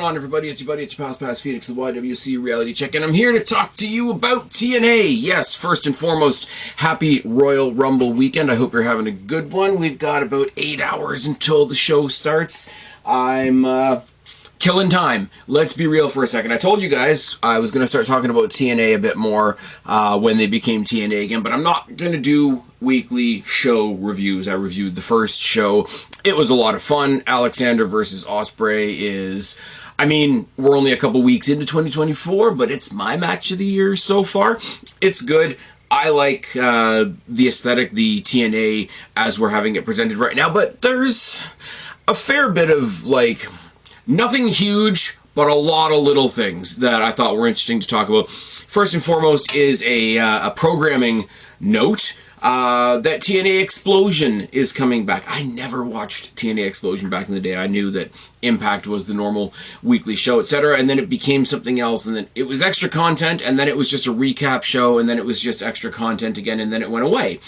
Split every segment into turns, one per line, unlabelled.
on, everybody? It's your buddy, it's your pal Spaz Phoenix, the YWC Reality Check, and I'm here to talk to you about TNA. Yes, first and foremost, happy Royal Rumble weekend. I hope you're having a good one. We've got about 8 hours until the show starts. I'm killing time. Let's be real for a second. I told you guys I was going to start talking about TNA a bit more when they became TNA again, but I'm not going to do weekly show reviews. I reviewed the first show. It was a lot of fun. Alexander versus Ospreay is, I mean, we're only a couple weeks into 2024, but it's my match of the year so far. It's good. I like the aesthetic, the TNA as we're having it presented right now, but there's a fair bit of, like, nothing huge, but a lot of little things that I thought were interesting to talk about. First and foremost is a programming note that TNA XPLOSION is coming back. I never watched TNA XPLOSION back in the day. I knew that Impact was the normal weekly show, etc., and then it became something else, and then it was extra content, and then it was just a recap show, and then it was just extra content again, and then it went away.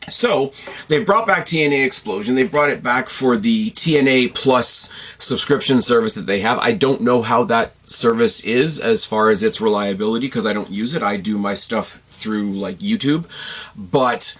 So, they brought back TNA XPLOSION. They brought it back for the TNA Plus subscription service that they have. I don't know how that service is as far as its reliability, because I don't use it. I do my stuff through, like, YouTube. But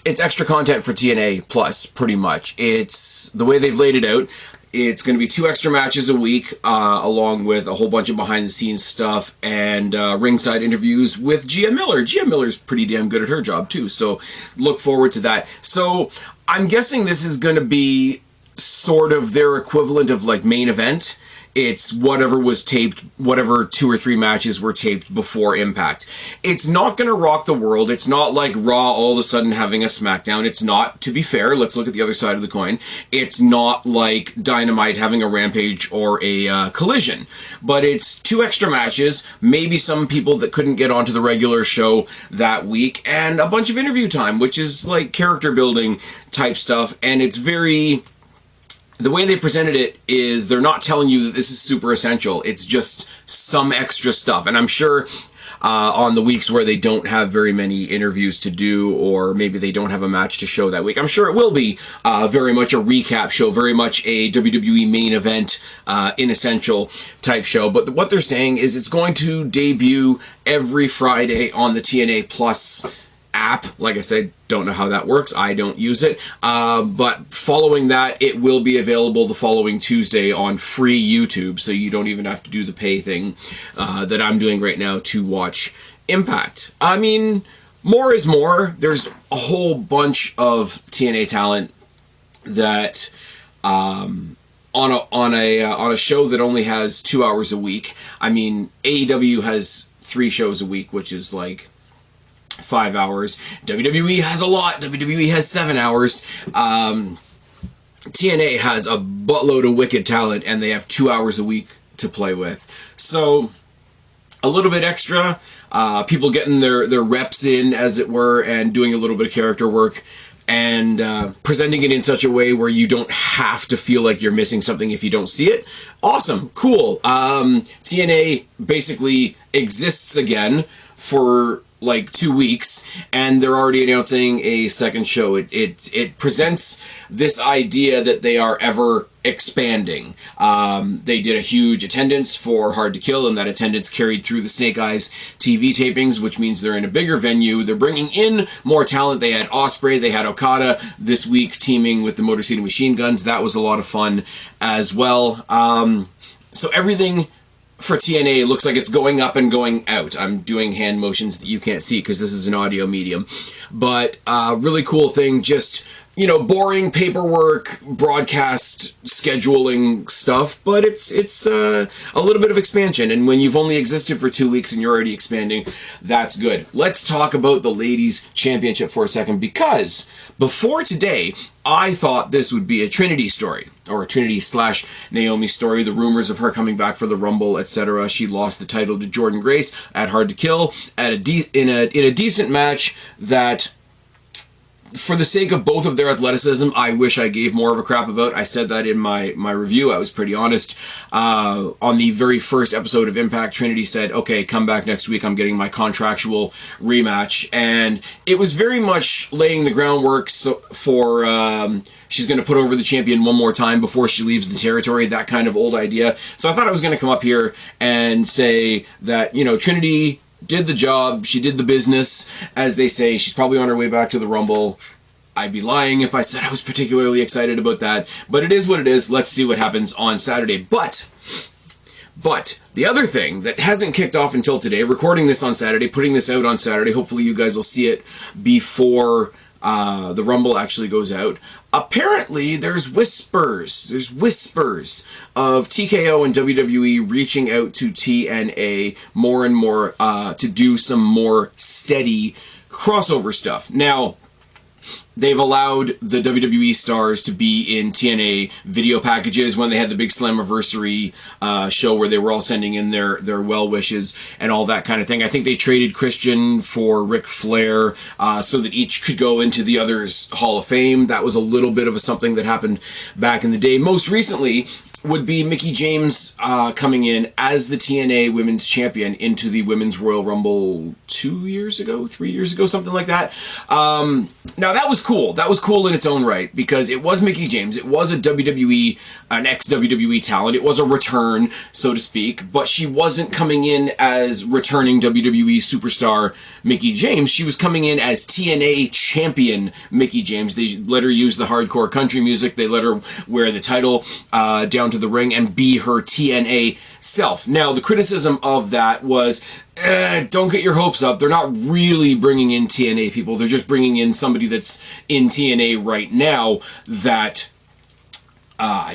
it's extra content for TNA Plus, pretty much. It's the way they've laid it out. It's going to be 2 extra matches a week, along with a whole bunch of behind-the-scenes stuff and ringside interviews with Gia Miller. Gia Miller's pretty damn good at her job, too, so look forward to that. So I'm guessing this is going to be sort of their equivalent of, like, main event. It's whatever was taped, whatever 2 or 3 matches were taped before Impact. It's not going to rock the world. It's not like Raw all of a sudden having a SmackDown. It's not, to be fair, let's look at the other side of the coin. It's not like Dynamite having a Rampage or a Collision. But it's 2 extra matches, maybe some people that couldn't get onto the regular show that week, and a bunch of interview time, which is like character building type stuff, and it's very... The way they presented it is they're not telling you that this is super essential. It's just some extra stuff. And I'm sure on the weeks where they don't have very many interviews to do, or maybe they don't have a match to show that week, I'm sure it will be very much a recap show, very much a WWE main event, inessential type show. But what they're saying is it's going to debut every Friday on the TNA Plus app. Like I said, don't know how that works. I don't use it. But following that, it will be available the following Tuesday on free YouTube, so you don't even have to do the pay thing that I'm doing right now to watch Impact. I mean, more is more. There's a whole bunch of TNA talent that on a show that only has 2 hours a week. I mean, AEW has 3 shows a week, which is like 5 hours. WWE has a lot. WWE has 7 hours. TNA has a buttload of wicked talent, and they have 2 hours a week to play with. So, a little bit extra. People getting their reps in, as it were, and doing a little bit of character work, and presenting it in such a way where you don't have to feel like you're missing something if you don't see it. Awesome. Cool. TNA basically exists again for like 2 weeks, and they're already announcing a second show. It presents this idea that they are ever expanding. They did a huge attendance for Hard to Kill, and that attendance carried through the Snake Eyes TV tapings, which means they're in a bigger venue. They're bringing in more talent. They had Ospreay, they had Okada this week teaming with the Motor City Machine Guns. That was a lot of fun as well. So everything for TNA looks like it's going up and going out. I'm doing hand motions that you can't see because this is an audio medium. But really cool thing, just, you know, boring paperwork, broadcast scheduling stuff, but it's a little bit of expansion. And when you've only existed for 2 weeks and you're already expanding, that's good. Let's talk about the Ladies Championship for a second, because before today, I thought this would be a Trinity story, or a Trinity/Naomi story. The rumors of her coming back for the Rumble, etc. She lost the title to Jordynne Grace at Hard to Kill in a decent match that for the sake of both of their athleticism, I wish I gave more of a crap about. I said that in my review. I was pretty honest. On the very first episode of Impact, Trinity said, okay, come back next week. I'm getting my contractual rematch. And it was very much laying the groundwork for she's going to put over the champion one more time before she leaves the territory, that kind of old idea. So I thought I was going to come up here and say that, you know, Trinity did the job, she did the business, as they say. She's probably on her way back to the Rumble. I'd be lying if I said I was particularly excited about that, but it is what it is. Let's see what happens on Saturday. But the other thing that hasn't kicked off until today, recording this on Saturday, putting this out on Saturday, hopefully you guys will see it before the Rumble actually goes out. Apparently, there's whispers of TKO and WWE reaching out to TNA more and more to do some more steady crossover stuff. Now, they've allowed the WWE stars to be in TNA video packages when they had the big Slammiversary show where they were all sending in their well wishes and all that kind of thing. I think they traded Christian for Ric Flair so that each could go into the other's Hall of Fame. That was a little bit of something that happened back in the day. Most recently would be Mickie James coming in as the TNA Women's Champion into the Women's Royal Rumble 3 years ago, something like that. Now that was cool. That was cool in its own right because it was Mickie James. It was a WWE, an ex-WWE talent. It was a return, so to speak, but she wasn't coming in as returning WWE superstar Mickie James. She was coming in as TNA Champion Mickie James. They let her use the hardcore country music. They let her wear the title down to the ring and be her TNA self. Now, the criticism of that was, don't get your hopes up. They're not really bringing in TNA people. They're just bringing in somebody that's in TNA right now that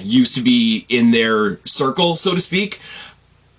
used to be in their circle, so to speak.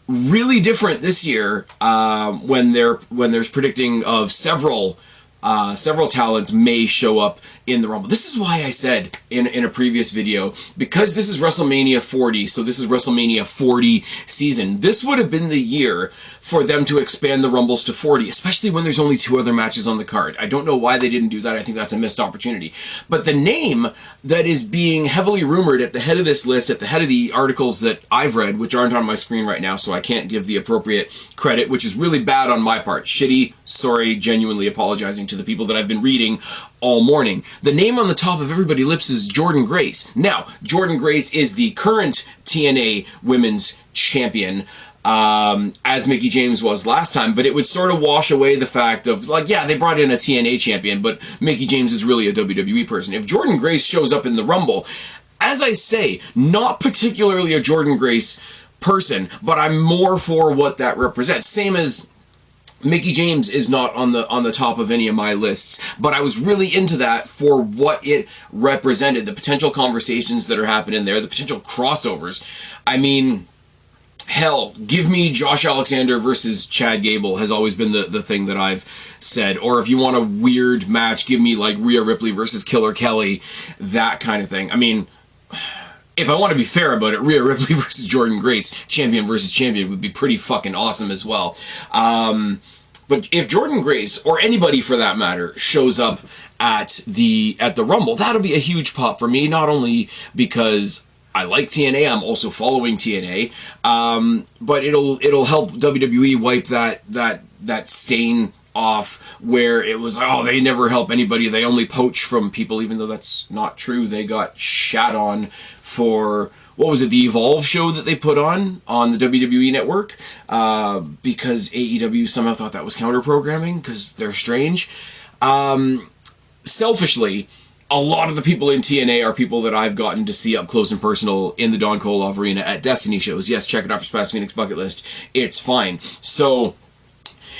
Really different this year when there's predicting of several talents may show up in the Rumble. This is why I said in a previous video, because this is WrestleMania 40, so this is WrestleMania 40 season, this would have been the year for them to expand the Rumbles to 40, especially when there's only 2 other matches on the card. I don't know why they didn't do that. I think that's a missed opportunity. But the name that is being heavily rumored at the head of this list, at the head of the articles that I've read, which aren't on my screen right now, so I can't give the appropriate credit, which is really bad on my part. Shitty, sorry, genuinely apologizing to the people that I've been reading all morning. The name on the top of everybody's lips is Jordynne Grace. Now, Jordynne Grace is the current TNA Women's Champion, as Mickie James was last time, but it would sort of wash away the fact of, like, yeah, they brought in a TNA champion, but Mickie James is really a WWE person. If Jordynne Grace shows up in the Rumble, as I say, not particularly a Jordynne Grace person, but I'm more for what that represents. Same as Mickie James is not on the top of any of my lists, but I was really into that for what it represented, the potential conversations that are happening there, the potential crossovers. I mean, hell, give me Josh Alexander versus Chad Gable has always been the thing that I've said. Or if you want a weird match, give me like Rhea Ripley versus Killer Kelly, that kind of thing. I mean, if I want to be fair about it, Rhea Ripley versus Jordynne Grace, champion versus champion, would be pretty fucking awesome as well. But if Jordynne Grace, or anybody for that matter, shows up at the Rumble, that'll be a huge pop for me, not only because I like TNA, I'm also following TNA, but it'll help WWE wipe that stain off where it was, oh, they never help anybody, they only poach from people, even though that's not true. They got shat on for, what was it, the Evolve show that they put on the WWE network, because AEW somehow thought that was counter-programming, because they're strange. Selfishly, a lot of the people in TNA are people that I've gotten to see up close and personal in the Don Koloff Arena at Destiny shows. Yes, check it out for Spaz Phoenix Bucket List. It's fine. So,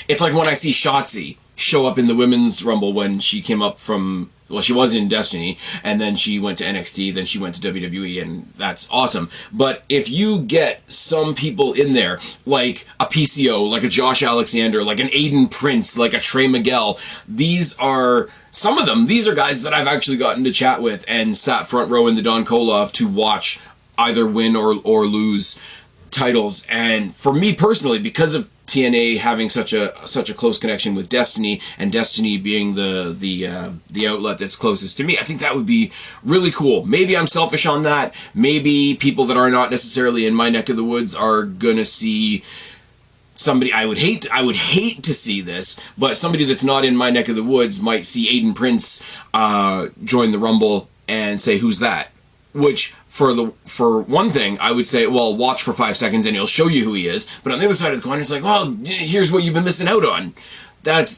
it's like when I see Shotzi show up in the Women's Rumble when she came up from, well, she was in Destiny, and then she went to NXT, then she went to WWE, and that's awesome. But if you get some people in there, like a PCO, like a Josh Alexander, like an Aiden Prince, like a Trey Miguel, some of them, these are guys that I've actually gotten to chat with and sat front row in the Don Koloff to watch either win or lose titles. And for me personally, because of TNA having such a close connection with Destiny, and Destiny being the outlet that's closest to me. I think that would be really cool. Maybe I'm selfish on that. Maybe people that are not necessarily in my neck of the woods are gonna see somebody. I would hate to see this, but somebody that's not in my neck of the woods might see Aiden Prince join the Rumble and say, "Who's that?" Which, for one thing, I would say, well, watch for 5 seconds and he'll show you who he is. But on the other side of the coin, it's like, well, here's what you've been missing out on.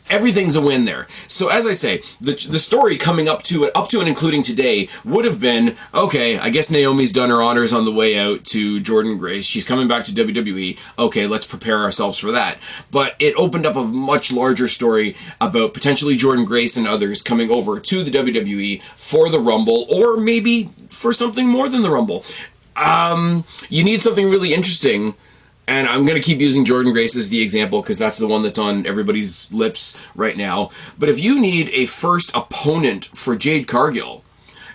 Everything's a win there. So as I say, the story coming up to and including today would have been, okay, I guess Naomi's done her honors on the way out to Jordynne Grace. She's coming back to WWE. Okay, let's prepare ourselves for that. But it opened up a much larger story about potentially Jordynne Grace and others coming over to the WWE for the Rumble, or maybe for something more than the Rumble. You need something really interesting. And I'm going to keep using Jordynne Grace as the example because that's the one that's on everybody's lips right now. But if you need a first opponent for Jade Cargill,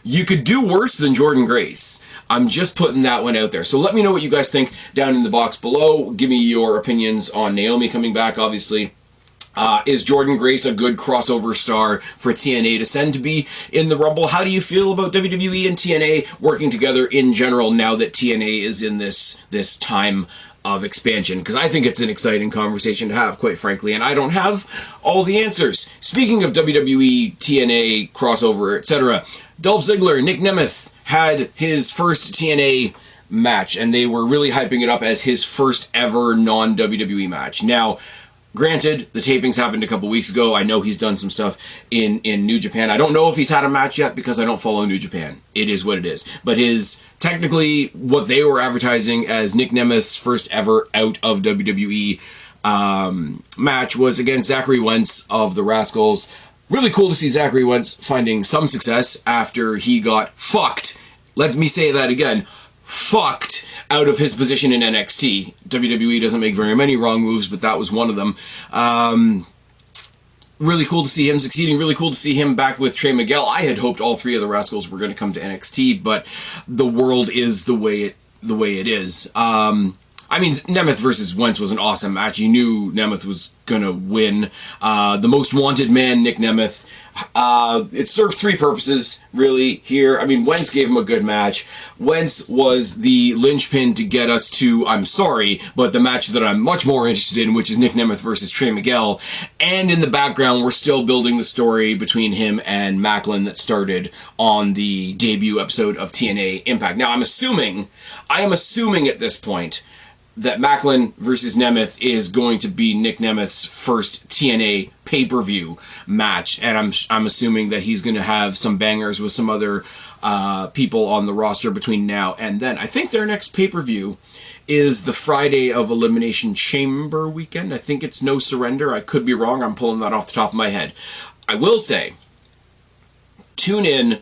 you could do worse than Jordynne Grace. I'm just putting that one out there. So let me know what you guys think down in the box below. Give me your opinions on Naomi coming back, obviously. Is Jordynne Grace a good crossover star for TNA to send to be in the Rumble? How do you feel about WWE and TNA working together in general now that TNA is in this time of expansion? Because I think it's an exciting conversation to have, quite frankly, and I don't have all the answers. Speaking of WWE, TNA, crossover, etc., Dolph Ziggler, Nick Nemeth had his first TNA match, and they were really hyping it up as his first ever non-WWE match. Now, granted, the tapings happened a couple weeks ago. I know he's done some stuff in New Japan. I don't know if he's had a match yet because I don't follow New Japan. It is what it is. But technically, what they were advertising as Nick Nemeth's first ever out of WWE match was against Zachary Wentz of the Rascals. Really cool to see Zachary Wentz finding some success after he got fucked. Let me say that again. Fucked out of his position in NXT. WWE doesn't make very many wrong moves, but that was one of them. Really cool to see him succeeding. Really cool to see him back with Trey Miguel. I had hoped all three of the Rascals were going to come to NXT, but the world is the way it is. I mean, Nemeth versus Wentz was an awesome match. You knew Nemeth was going to win. The most wanted man, Nick Nemeth. It served three purposes, really, here. I mean, Wentz gave him a good match. Wentz was the linchpin to get us to, I'm sorry, but the match that I'm much more interested in, which is Nick Nemeth versus Trey Miguel. And in the background, we're still building the story between him and Macklin that started on the debut episode of TNA Impact. Now, I am assuming at this point that Macklin versus Nemeth is going to be Nick Nemeth's first TNA pay-per-view match, and I'm assuming that he's going to have some bangers with some other people on the roster between now and then. I think their next pay-per-view is the Friday of Elimination Chamber weekend. I think it's No Surrender. I could be wrong. I'm pulling that off the top of my head. I will say, tune in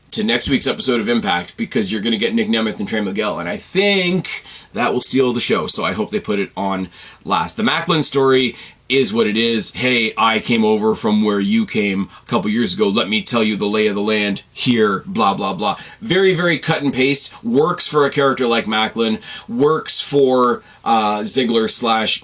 to next week's episode of Impact because you're going to get Nick Nemeth and Trey Miguel, and I think that will steal the show, so I hope they put it on last. The Macklin story is what it is. Hey, I came over from where you came a couple years ago. Let me tell you the lay of the land here, blah, blah, blah. Very, very cut and paste. Works for a character like Macklin. Works for Ziggler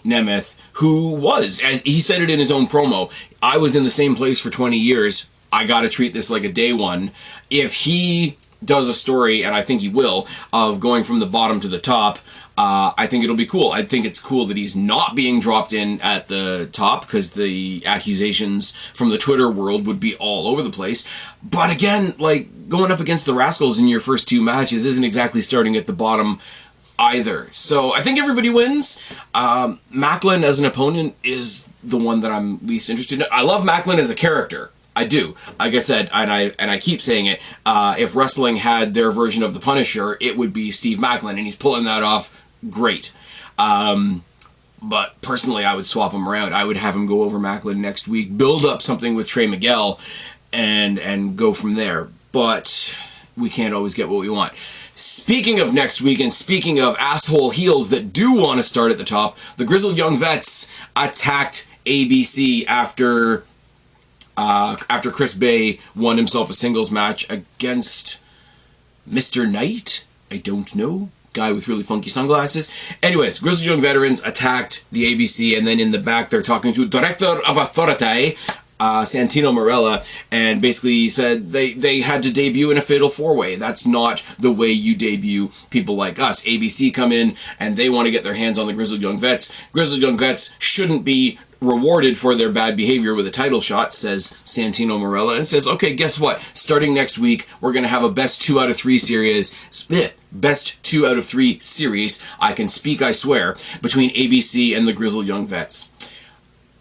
/ Nemeth, who was, as he said it in his own promo, I was in the same place for 20 years. I got to treat this like a day one. If he does a story, and I think he will, of going from the bottom to the top, I think it'll be cool. I think it's cool that he's not being dropped in at the top because the accusations from the Twitter world would be all over the place. But again, like, going up against the Rascals in your first two matches isn't exactly starting at the bottom either. So I think everybody wins. Macklin as an opponent is the one that I'm least interested in. I love Macklin as a character. I do. Like I said, and I keep saying it, if wrestling had their version of the Punisher, it would be Steve Macklin, and he's pulling that off great. But personally, I would swap him around. I would have him go over Macklin next week, build up something with Trey Miguel, and go from there. But we can't always get what we want. Speaking of next week, and speaking of asshole heels that do want to start at the top, the Grizzled Young Vets attacked ABC after Chris Bay won himself a singles match against Mr. Knight. I don't know. guy with really funky sunglasses. Anyways, Grizzled Young Veterans attacked the ABC, and then in the back they're talking to Director of Authority, Santino Marella, and basically said they had to debut in a fatal four-way. That's not the way you debut people like us. ABC come in and they want to get their hands on the Grizzled Young Vets. Grizzled Young Vets shouldn't be rewarded for their bad behavior with a title shot, says Santino Marella, and says, okay, guess what? Starting next week, we're going to have a best 2 out of 3 series, best 2 out of 3 series, I can speak, I swear, between ABC and the Grizzled Young Vets.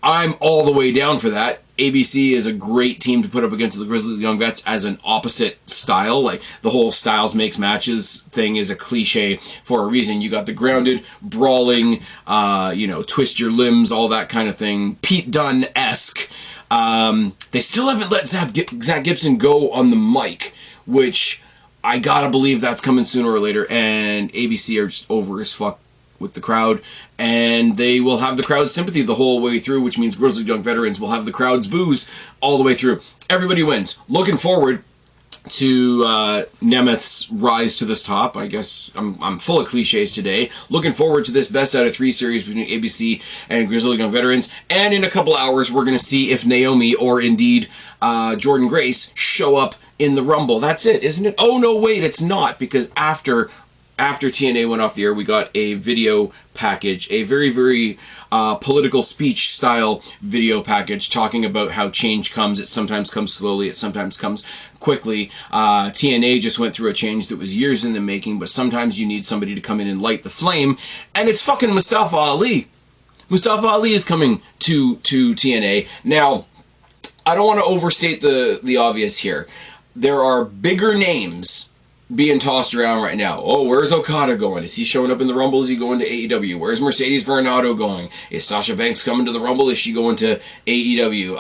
I'm all the way down for that. ABC is a great team to put up against the Grizzled Young Vets as an opposite style. Like, the whole styles makes matches thing is a cliche for a reason. You got the grounded, brawling, twist your limbs, all that kind of thing. Pete Dunne-esque. They still haven't let Zach Gibson go on the mic, which I gotta believe that's coming sooner or later, and ABC are just over as fuck with the crowd, and they will have the crowd's sympathy the whole way through, which means Grizzled Young Veterans will have the crowd's boos all the way through. Everybody wins. Looking forward to NEMETH'S rise to this top. I guess I'm full of cliches today. Looking forward to this best out of 3 series between ABC and Grizzled Young Veterans, and in a couple hours we're going to see if Naomi or indeed Jordynne Grace show up in the Rumble. That's it, isn't it? Oh no, wait, it's not, because after TNA went off the air, we got a video package, a very, very political speech style video package talking about how change comes. It sometimes comes slowly, it sometimes comes quickly. TNA just went through a change that was years in the making, but sometimes you need somebody to come in and light the flame, and it's fucking Mustafa Ali. Mustafa Ali is coming to TNA. Now, I don't want to overstate the obvious here. There are bigger names being tossed around right now. Oh, where's Okada going? Is he showing up in the Rumble? Is he going to AEW? Where's Mercedes Varnado going? Is Sasha Banks coming to the Rumble? Is she going to AEW?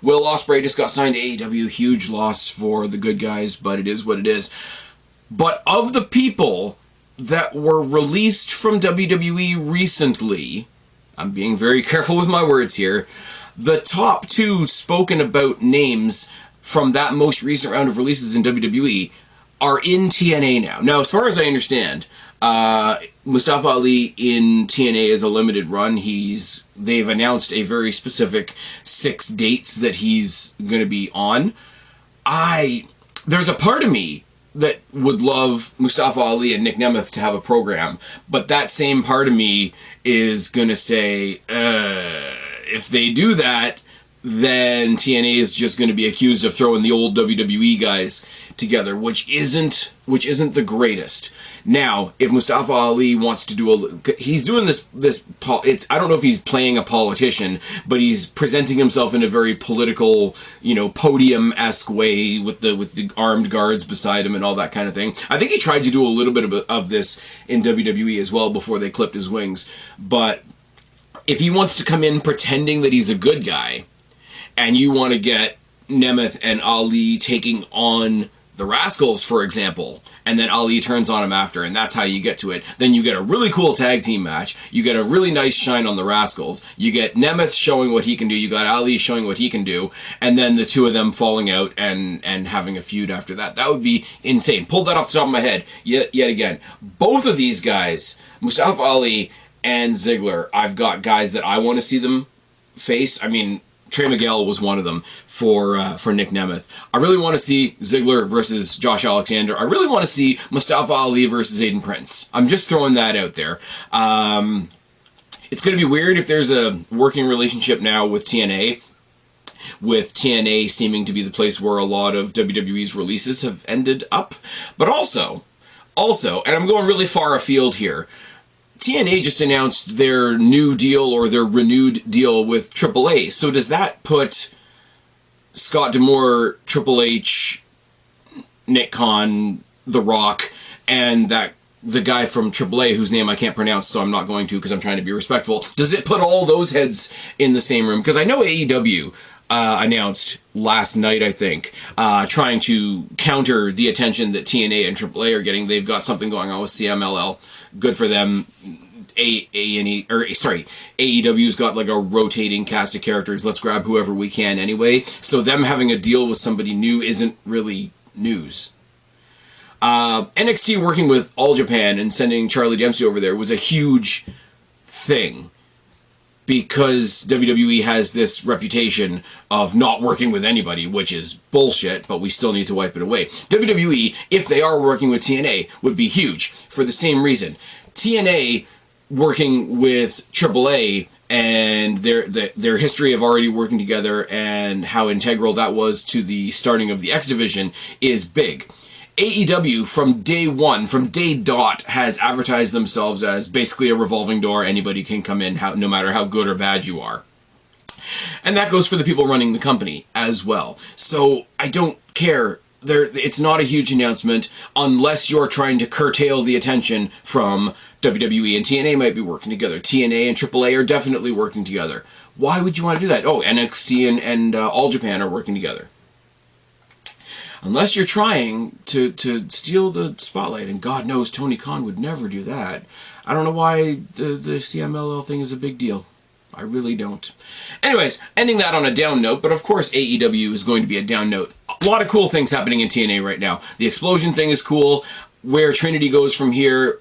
Will Ospreay just got signed to AEW. Huge loss for the good guys, but it is what it is. But of the people that were released from WWE recently, I'm being very careful with my words here, the top 2 spoken about names from that most recent round of releases in WWE are in TNA now. Now, as far as I understand, Mustafa Ali in TNA is a limited run. They've announced a very specific 6 dates that he's going to be on. There's a part of me that would love Mustafa Ali and Nick Nemeth to have a program, but that same part of me is going to say, if they do that, then TNA is just going to be accused of throwing the old WWE guys together, which isn't the greatest. Now, if Mustafa Ali wants to do he's doing this I don't know if he's playing a politician, but he's presenting himself in a very political, podium-esque way with the armed guards beside him and all that kind of thing. I think he tried to do a little bit of this in WWE as well before they clipped his wings. But if he wants to come in pretending that he's a good guy, and you want to get Nemeth and Ali taking on the Rascals, for example, and then Ali turns on him after, and that's how you get to it, then you get a really cool tag team match, you get a really nice shine on the Rascals, you get Nemeth showing what he can do, you got Ali showing what he can do, and then the 2 of them falling out and having a feud after that. That would be insane. Pulled that off the top of my head yet again. Both of these guys, Mustafa Ali and Ziggler, I've got guys that I want to see them face. I mean, Trey Miguel was one of them for Nick Nemeth. I really want to see Ziggler versus Josh Alexander. I really want to see Mustafa Ali versus Aiden Prince. I'm just throwing that out there. It's going to be weird if there's a working relationship now with TNA seeming to be the place where a lot of WWE's releases have ended up. But also, and I'm going really far afield here, TNA just announced their new deal or their renewed deal with AAA. So does that put Scott D'Amore, Triple H, Nick Khan, The Rock, and the guy from AAA whose name I can't pronounce, so I'm not going to because I'm trying to be respectful. Does it put all those heads in the same room? Because I know AEW announced last night, I think, trying to counter the attention that TNA and AAA are getting. They've got something going on with CMLL. Good for them. AEW's got like a rotating cast of characters. Let's grab whoever we can anyway. So them having a deal with somebody new isn't really news. NXT working with All Japan and sending Charlie Dempsey over there was a huge thing, because WWE has this reputation of not working with anybody, which is bullshit, but we still need to wipe it away. WWE, if they are working with TNA, would be huge for the same reason. TNA working with AAA and their history of already working together and how integral that was to the starting of the X Division is big. AEW, from day one, from day dot, has advertised themselves as basically a revolving door. Anybody can come in, no matter how good or bad you are. And that goes for the people running the company as well. So I don't care. It's not a huge announcement unless you're trying to curtail the attention from WWE and TNA might be working together. TNA and AAA are definitely working together. Why would you want to do that? Oh, NXT and All Japan are working together. Unless you're trying to steal the spotlight, and God knows Tony Khan would never do that. I don't know why the CMLL thing is a big deal. I really don't. Anyways, ending that on a down note, but of course AEW is going to be a down note. A lot of cool things happening in TNA right now. The Explosion thing is cool. Where Trinity goes from here,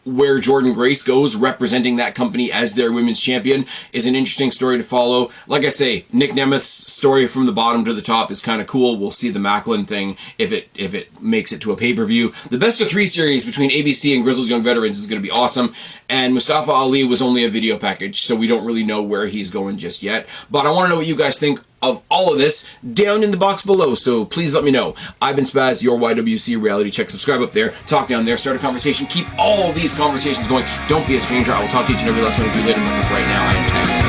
where Jordan Grace goes representing that company as their women's champion is an interesting story to follow. Like I say, Nick Nemeth's story from the bottom to the top is kind of cool. We'll see the Macklin thing if it makes it to a pay-per-view. The best of 3 series between ABC and Grizzled Young Veterans is going to be awesome. And Mustafa Ali was only a video package, so we don't really know where he's going just yet. But I want to know what you guys think of all of this down in the box below, so please let me know. I've been Spaz, your YWC Reality Check. Subscribe up there, talk down there, start a conversation, keep all these conversations going. Don't be a stranger. I will talk to each and every last one of you later, but for right now, I am tagged.